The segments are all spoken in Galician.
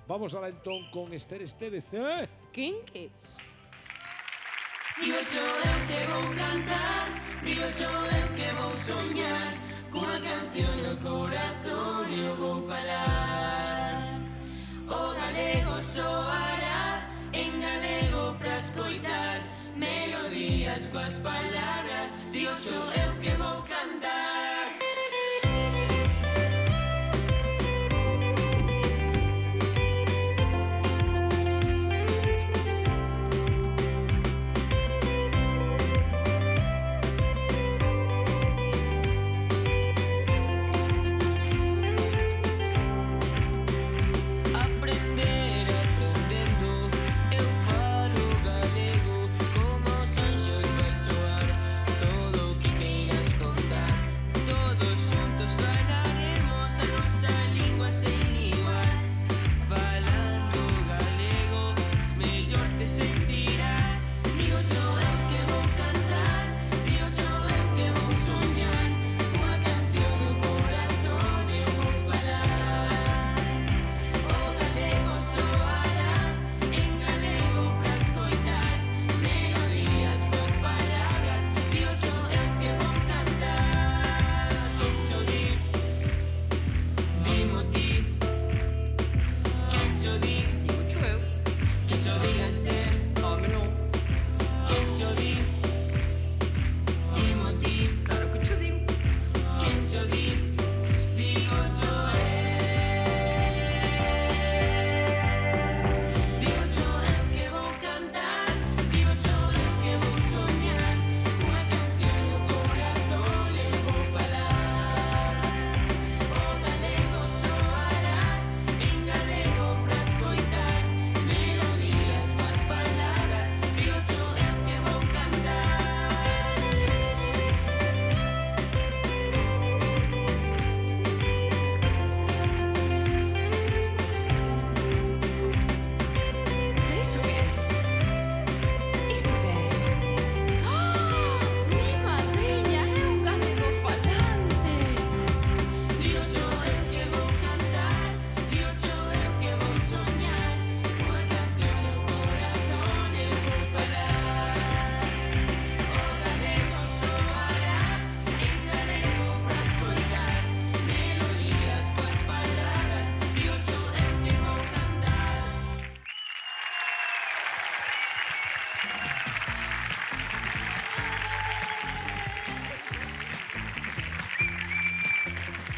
Vamos alá entón con Esther Estévez. King Kids. Digo yo eu que vou cantar, digo yo eu que vou soñar, cunha canción no corazón eu vou falar. O galego soará, en galego pra escoitar, melodías coas palabras, digo yo eu que vou cantar.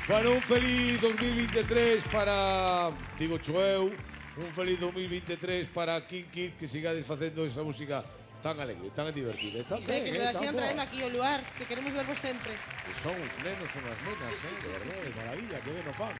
Bueno, un feliz 2023 para, digo eu, un feliz 2023 para King Kids, que sigades facendo esa música tan alegre, tan divertida. Tan Sí, que nos sigan traendo aquí ao lugar, que queremos vervos sempre. Que son uns nenos, unhas nenas, de verdade, de maravilla, que ben o fan.